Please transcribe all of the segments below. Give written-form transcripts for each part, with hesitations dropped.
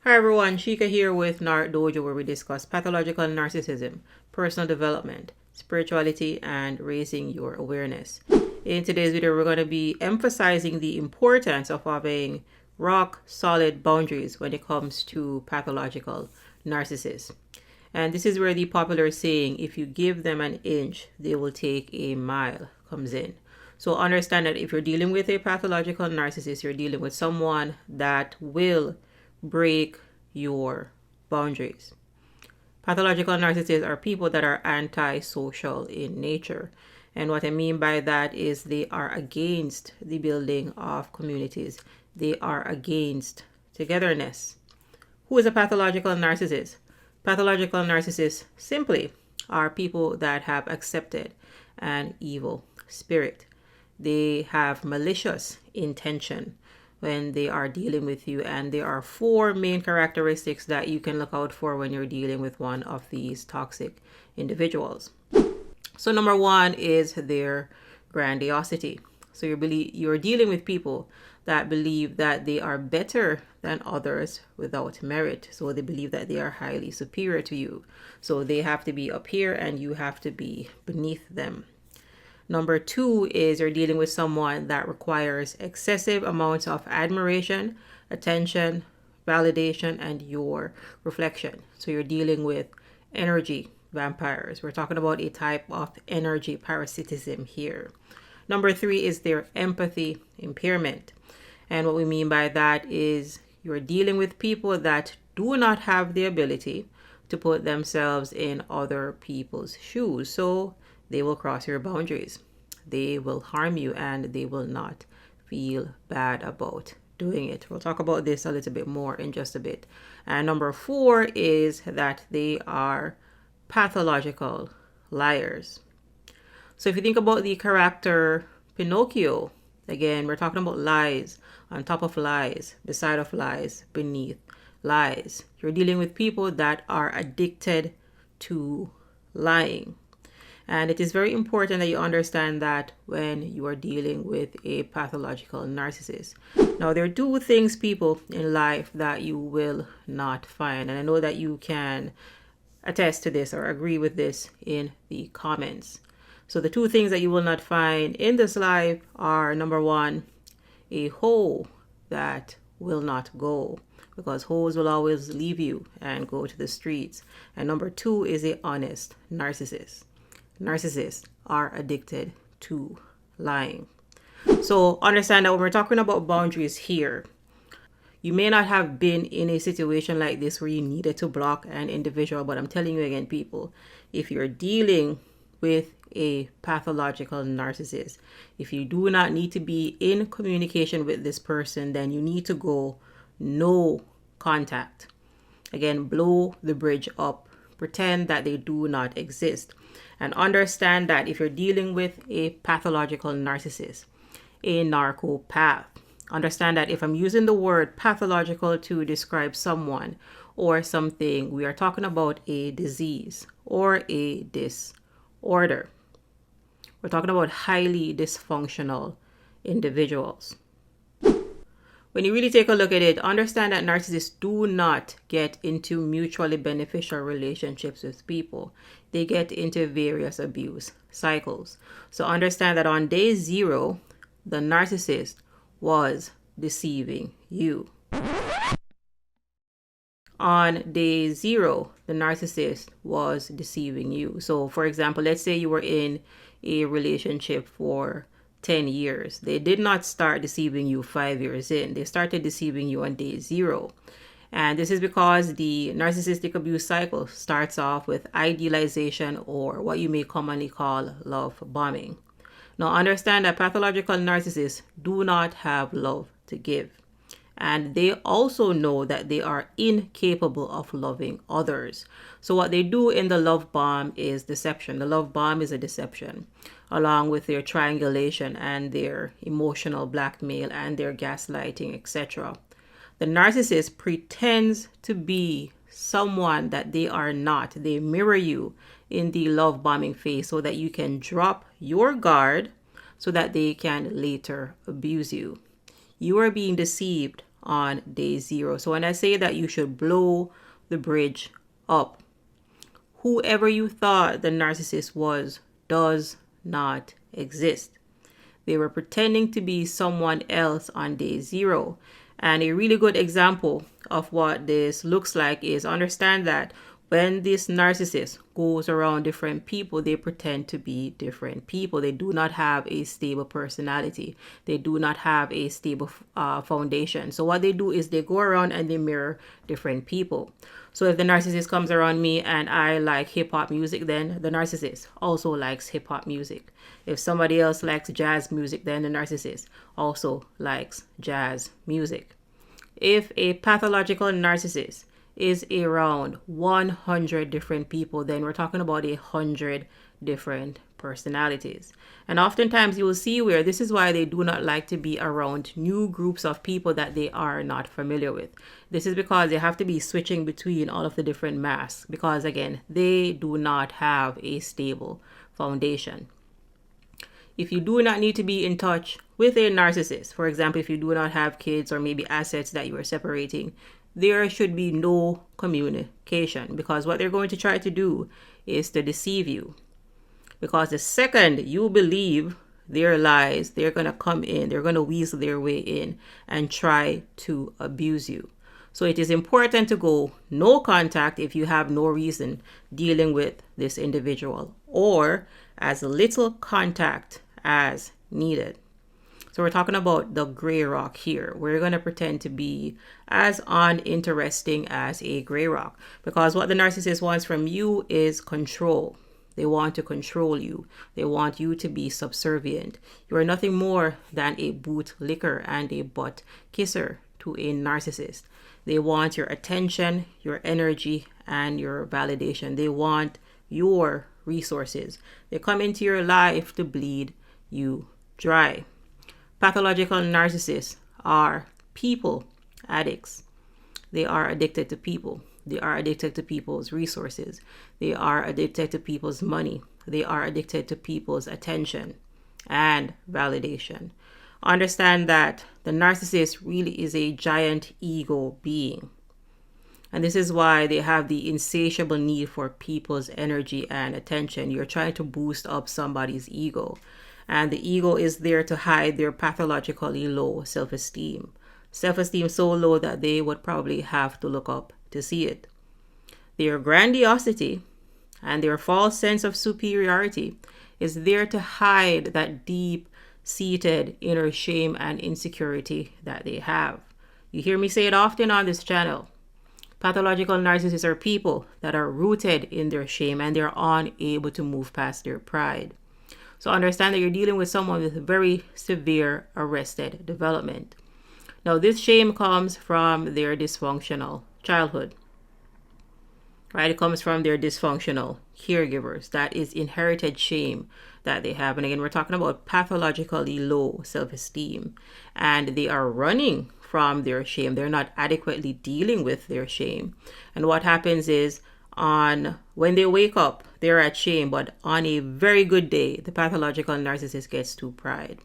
Hi everyone, Shika here with NarcDojo, where we discuss pathological narcissism, personal development, spirituality, and raising your awareness. In today's video, we're going to be emphasizing the importance of having rock solid boundaries when it comes to pathological narcissists. And this is where the popular saying, if you give them an inch, they will take a mile, comes in. So understand that if you're dealing with a pathological narcissist, you're dealing with someone that will break your boundaries. Pathological narcissists are people that are antisocial in nature. And what I mean by that is they are against the building of communities. They are against togetherness. Who is a pathological narcissist? Pathological narcissists simply are people that have accepted an evil spirit. They have malicious intention when they are dealing with you, and there are four main characteristics that you can look out for when you're dealing with one of these toxic individuals. So number one is their grandiosity. So you're dealing with people that believe that they are better than others without merit. So they believe that they are highly superior to you. So they have to be up here and you have to be beneath them. Number two is you're dealing with someone that requires excessive amounts of admiration, attention, validation, and your reflection. So you're dealing with energy vampires. We're talking about a type of energy parasitism here. Number three is their empathy impairment. And what we mean by that is you're dealing with people that do not have the ability to put themselves in other people's shoes. So they will cross your boundaries. They will harm you and they will not feel bad about doing it. We'll talk about this a little bit more in just a bit. And number four is that they are pathological liars. So if you think about the character Pinocchio, again, we're talking about lies on top of lies, beside of lies, beneath lies. You're dealing with people that are addicted to lying. And it is very important that you understand that when you are dealing with a pathological narcissist. Now, there are two things, people, in life that you will not find. And I know that you can attest to this or agree with this in the comments. So the two things that you will not find in this life are, number one, a hoe that will not go, because hoes will always leave you and go to the streets. And number two is a honest narcissist. Narcissists are addicted to lying. So understand that when we're talking about boundaries here, you may not have been in a situation like this where you needed to block an individual, but I'm telling you again, people, if you're dealing with a pathological narcissist, if you do not need to be in communication with this person, then you need to go no contact. Again, blow the bridge up. Pretend that they do not exist. And understand that if you're dealing with a pathological narcissist, a narcopath, understand that if I'm using the word pathological to describe someone or something, we are talking about a disease or a disorder. We're talking about highly dysfunctional individuals. When you really take a look at it, understand that narcissists do not get into mutually beneficial relationships with people. They get into various abuse cycles. So understand that on day zero, the narcissist was deceiving you. On day zero, the narcissist was deceiving you. So for example, let's say you were in a relationship for 10 years. They did not start deceiving you 5 years in. They started deceiving you on day zero. And this is because the narcissistic abuse cycle starts off with idealization, or what you may commonly call love bombing. Now understand that pathological narcissists do not have love to give. And they also know that they are incapable of loving others. So what they do in the love bomb is deception. The love bomb is a deception, along with their triangulation and their emotional blackmail and their gaslighting, etc. The narcissist pretends to be someone that they are not. They mirror you in the love bombing phase so that you can drop your guard so that they can later abuse you. You are being deceived on day 0. So when I say that you should blow the bridge up, whoever you thought the narcissist was does not exist. They were pretending to be someone else on day 0. And a really good example of what this looks like is understand that when this narcissist goes around different people, they pretend to be different people. They do not have a stable personality. They do not have a stable foundation. So what they do is they go around and they mirror different people. So if the narcissist comes around me and I like hip hop music, then the narcissist also likes hip hop music. If somebody else likes jazz music, then the narcissist also likes jazz music. If a pathological narcissist is around 100 different people, then we're talking about 100 different personalities. And oftentimes you will see where this is why they do not like to be around new groups of people that they are not familiar with. This is because they have to be switching between all of the different masks, because again, they do not have a stable foundation. If you do not need to be in touch with a narcissist, for example, if you do not have kids or maybe assets that you are separating, there should be no communication, because what they're going to try to do is to deceive you. Because the second you believe their lies, they're going to come in, they're going to weasel their way in and try to abuse you. So it is important to go no contact if you have no reason dealing with this individual, or as little contact as needed. So we're talking about the gray rock here. We're going to pretend to be as uninteresting as a gray rock, because what the narcissist wants from you is control. They want to control you. They want you to be subservient. You are nothing more than a bootlicker and a butt kisser to a narcissist. They want your attention, your energy, and your validation. They want your resources. They come into your life to bleed you dry. Pathological narcissists are people addicts. They are addicted to people. They are addicted to people's resources. They are addicted to people's money. They are addicted to people's attention and validation. Understand that the narcissist really is a giant ego being. And this is why they have the insatiable need for people's energy and attention. You're trying to boost up somebody's ego. And the ego is there to hide their pathologically low self-esteem. Self-esteem so low that they would probably have to look up to see it. Their grandiosity and their false sense of superiority is there to hide that deep-seated inner shame and insecurity that they have. You hear me say it often on this channel. Pathological narcissists are people that are rooted in their shame and they're unable to move past their pride. So understand that you're dealing with someone with very severe arrested development. Now, this shame comes from their dysfunctional childhood, right? It comes from their dysfunctional caregivers. That is inherited shame that they have. And again, we're talking about pathologically low self-esteem, and they are running from their shame. They're not adequately dealing with their shame. And what happens is, when they wake up, they're at shame, but on a very good day, the pathological narcissist gets to pride.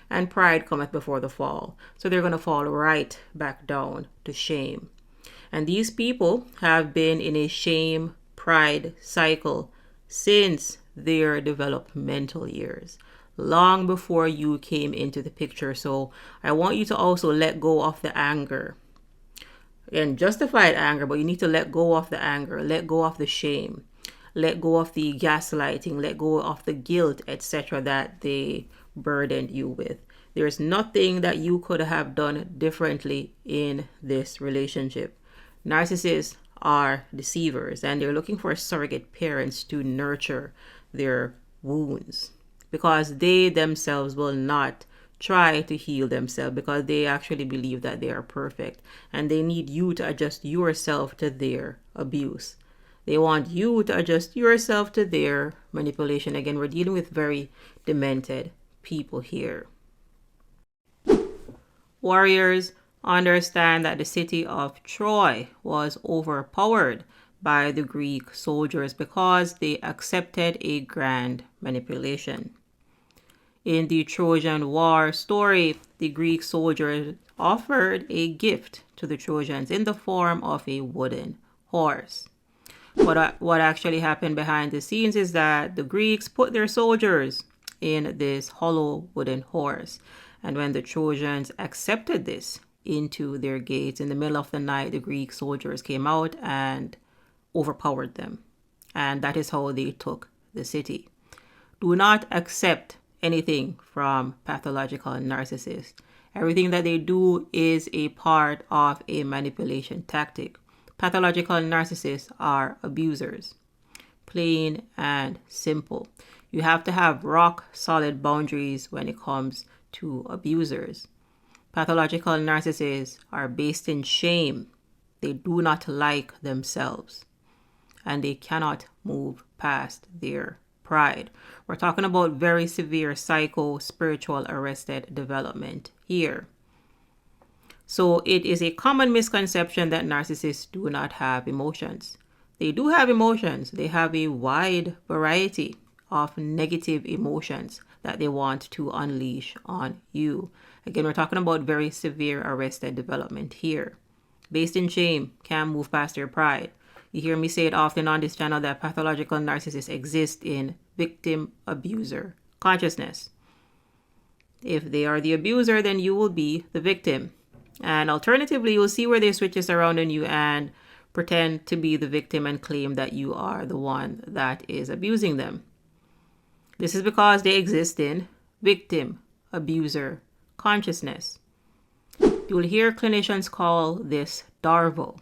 And pride cometh before the fall. So they're going to fall right back down to shame. And these people have been in a shame-pride cycle since their developmental years, long before you came into the picture. So I want you to also let go of the anger. And justified anger, but you need to let go of the anger, let go of the shame, let go of the gaslighting, let go of the guilt, etc. that they burdened you with. There's nothing that you could have done differently in this relationship. Narcissists are deceivers, and they're looking for surrogate parents to nurture their wounds, because they themselves will not try to heal themselves, because they actually believe that they are perfect and they need you to adjust yourself to their abuse. They want you to adjust yourself to their manipulation. Again, we're dealing with very demented people here. Warriors, understand that the city of Troy was overpowered by the Greek soldiers because they accepted a grand manipulation. In the Trojan War story, the Greek soldiers offered a gift to the Trojans in the form of a wooden horse. What actually happened behind the scenes is that the Greeks put their soldiers in this hollow wooden horse. And when the Trojans accepted this into their gates in the middle of the night, the Greek soldiers came out and overpowered them. And that is how they took the city. Do not accept anything from pathological narcissists. Everything that they do is a part of a manipulation tactic. Pathological narcissists are abusers. Plain and simple. You have to have rock solid boundaries when it comes to abusers. Pathological narcissists are based in shame. They do not like themselves. And they cannot move past their pride. We're talking about very severe psycho-spiritual arrested development here. So it is a common misconception that narcissists do not have emotions. They do have emotions. They have a wide variety of negative emotions that they want to unleash on you. Again, we're talking about very severe arrested development here. Based in shame, can't move past their pride. You hear me say it often on this channel that pathological narcissists exist in victim-abuser consciousness. If they are the abuser, then you will be the victim. And alternatively, you'll see where they switch this around on you and pretend to be the victim and claim that you are the one that is abusing them. This is because they exist in victim-abuser consciousness. You will hear clinicians call this DARVO.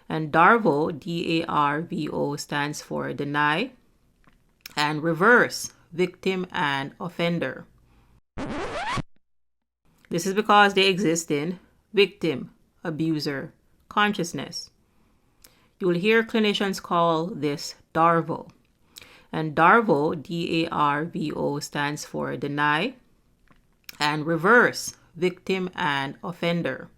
And DARVO, D-A-R-V-O, stands for deny and reverse victim and offender. This is because they exist in victim abuser consciousness. You will hear clinicians call this DARVO. And DARVO, D-A-R-V-O, stands for deny and reverse victim and offender.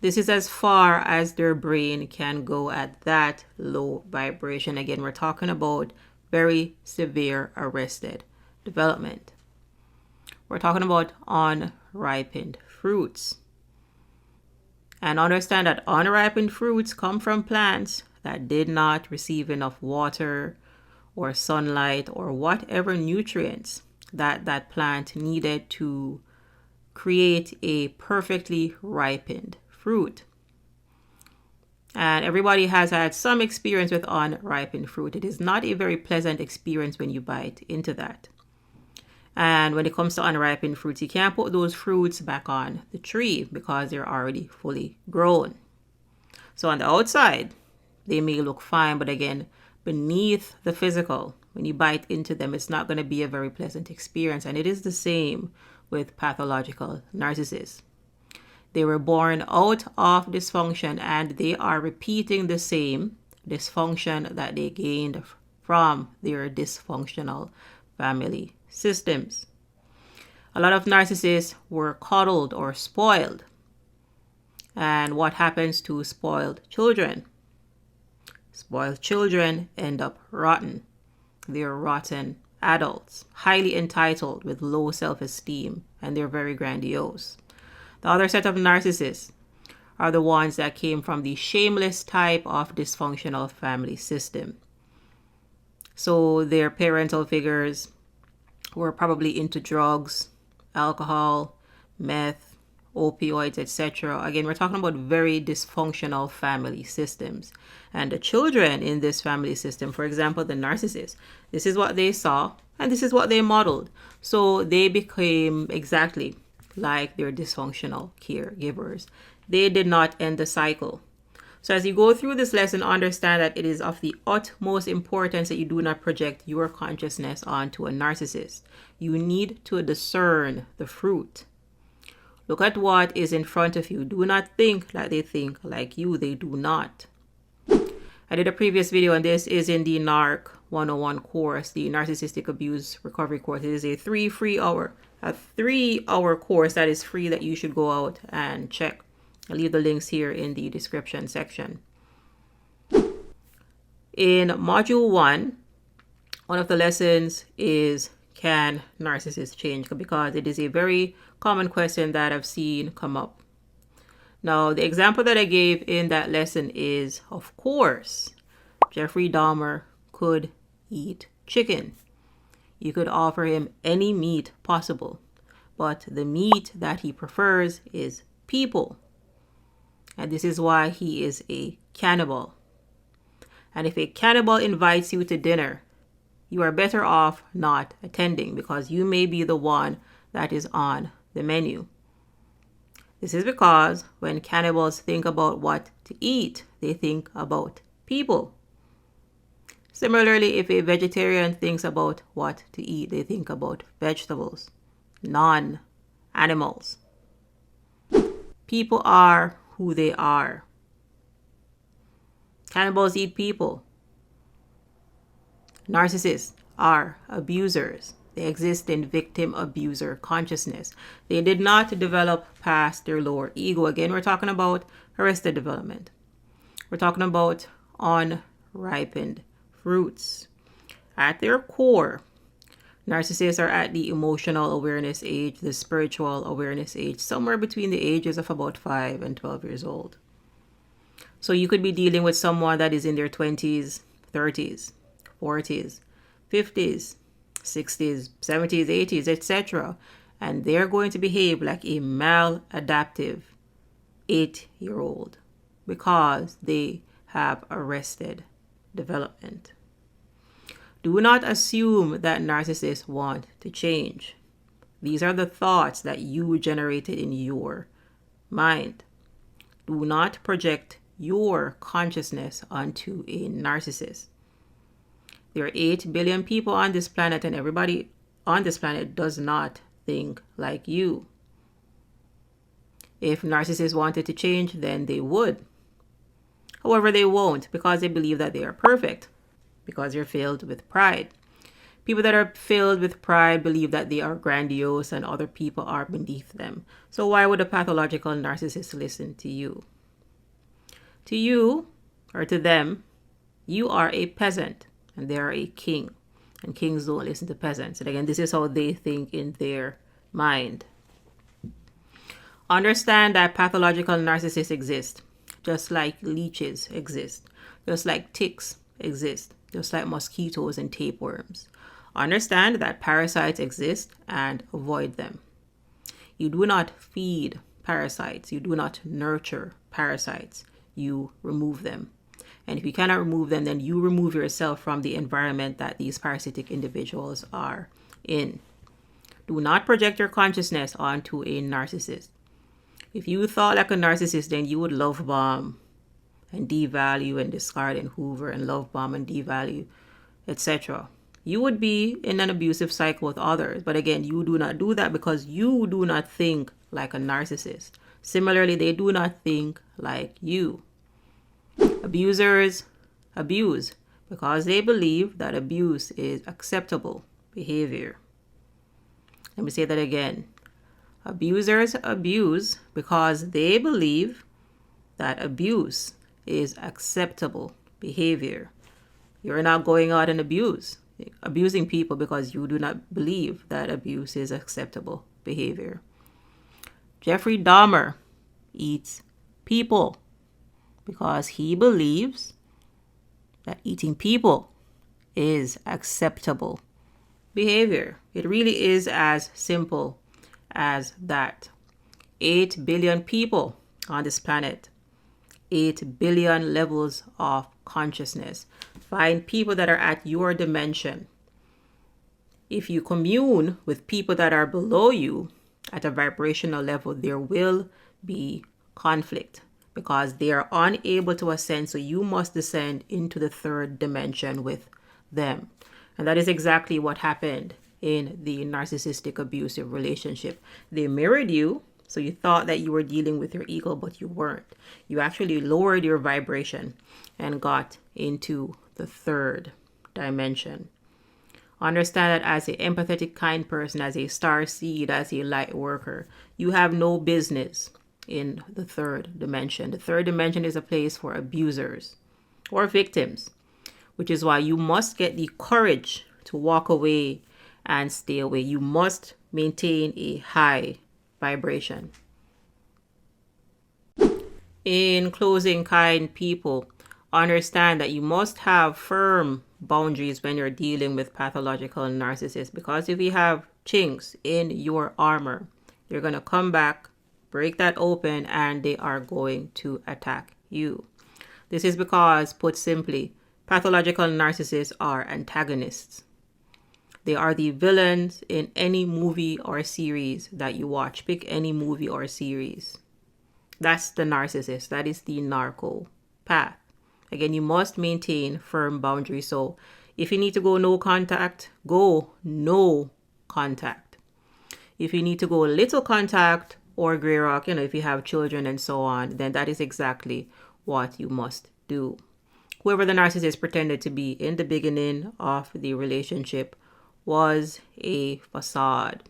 This is as far as their brain can go at that low vibration. Again, we're talking about very severe arrested development. We're talking about unripened fruits. And understand that unripened fruits come from plants that did not receive enough water or sunlight or whatever nutrients that plant needed to create a perfectly ripened fruit. And everybody has had some experience with unripened fruit. It is not a very pleasant experience when you bite into that. And when it comes to unripened fruits, you can't put those fruits back on the tree because they're already fully grown. So on the outside, they may look fine, but again, beneath the physical, when you bite into them, it's not going to be a very pleasant experience. And it is the same with pathological narcissists. They were born out of dysfunction and they are repeating the same dysfunction that they gained from their dysfunctional family systems. A lot of narcissists were coddled or spoiled. And what happens to spoiled children? Spoiled children end up rotten. They're rotten adults, highly entitled with low self-esteem, and they're very grandiose. The other set of narcissists are the ones that came from the shameless type of dysfunctional family system. So their parental figures were probably into drugs, alcohol, meth, opioids, etc. Again, we're talking about very dysfunctional family systems. And the children in this family system, for example, the narcissists, this is what they saw and this is what they modeled. So they became exactly like their dysfunctional caregivers. They did not end the cycle. So as you go through this lesson, understand that it is of the utmost importance that you do not project your consciousness onto a narcissist. You need to discern the fruit. Look at what is in front of you. Do not think that they think like you. They do not. I did a previous video, and this is in the NARC101 course, the Narcissistic Abuse Recovery course. It is a 3-hour course that is free that you should go out and check. I'll leave the links here in the description section. In module 1, one of the lessons is, can narcissists change? Because it is a very common question that I've seen come up Now, the example that I gave in that lesson is, of course, Jeffrey Dahmer could eat chicken. You could offer him any meat possible, but the meat that he prefers is people. And this is why he is a cannibal. And if a cannibal invites you to dinner, you are better off not attending because you may be the one that is on the menu. This is because when cannibals think about what to eat, they think about people. Similarly, if a vegetarian thinks about what to eat, they think about vegetables, non-animals. People are who they are. Cannibals eat people. Narcissists are abusers. They exist in victim-abuser consciousness. They did not develop past their lower ego. Again, we're talking about arrested development. We're talking about unripened fruits. At their core, narcissists are at the emotional awareness age, the spiritual awareness age, somewhere between the ages of about 5 and 12 years old. So you could be dealing with someone that is in their 20s, 30s, 40s, 50s, 60s, 70s, 80s, etc. And they're going to behave like a maladaptive 8-year-old because they have arrested development. Do not assume that narcissists want to change. These are the thoughts that you generated in your mind. Do not project your consciousness onto a narcissist. There are 8 billion people on this planet, and everybody on this planet does not think like you. If narcissists wanted to change, then they would. However, they won't because they believe that they are perfect, because they're filled with pride. People that are filled with pride believe that they are grandiose and other people are beneath them. So why would a pathological narcissist listen to you? To you, or to them, you are a peasant. And they are a king. And kings don't listen to peasants. And again, this is how they think in their mind. Understand that pathological narcissists exist. Just like leeches exist. Just like ticks exist. Just like mosquitoes and tapeworms. Understand that parasites exist and avoid them. You do not feed parasites. You do not nurture parasites. You remove them. And if you cannot remove them, then you remove yourself from the environment that these parasitic individuals are in. Do not project your consciousness onto a narcissist. If you thought like a narcissist, then you would love bomb and devalue and discard and hoover and love bomb and devalue, etc. You would be in an abusive cycle with others. But again, you do not do that because you do not think like a narcissist. Similarly, they do not think like you. Abusers abuse because they believe that abuse is acceptable behavior. Let me say that again. Abusers abuse because they believe that abuse is acceptable behavior. You're not going out and abusing people because you do not believe that abuse is acceptable behavior. Jeffrey Dahmer eats people because he believes that eating people is acceptable behavior. It really is as simple as that. 8 billion people on this planet. 8 billion levels of consciousness. Find people that are at your dimension. If you commune with people that are below you at a vibrational level, there will be conflict because they are unable to ascend. So you must descend into the 3rd dimension with them. And that is exactly what happened in the narcissistic abusive relationship. They mirrored you. So you thought that you were dealing with your ego, but you weren't. You actually lowered your vibration and got into the 3rd dimension. Understand that as an empathetic, kind person, as a star seed, as a light worker, you have no business in the 3rd dimension. The 3rd dimension is a place for abusers or victims, which is why you must get the courage to walk away and stay away. You must maintain a high vibration. In closing, kind people, understand that you must have firm boundaries when you're dealing with pathological narcissists, because if you have chinks in your armor, you're going to come back, break that open, and they are going to attack you. This is because, put simply, pathological narcissists are antagonists. They are the villains in any movie or series that you watch. Pick any movie or series. That's the narcissist. That is the narco path. Again, you must maintain firm boundaries. So if you need to go no contact, go no contact. If you need to go little contact or gray rock, if you have children and so on, then that is exactly what you must do. Whoever the narcissist pretended to be in the beginning of the relationship was a facade.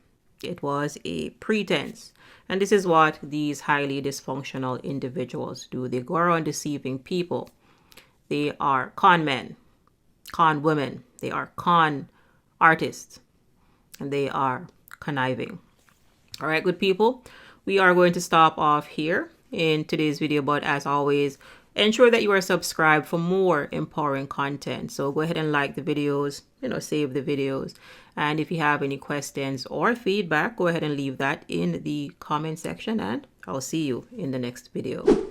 It was a pretense. And this is what these highly dysfunctional individuals do. They go around deceiving people. They are con men, con women. They are con artists. And they are conniving. All right, good people. We are going to stop off here in today's video. But as always, ensure that you are subscribed for more empowering content. So go ahead and like the videos, save the videos. And if you have any questions or feedback, go ahead and leave that in the comment section, and I'll see you in the next video.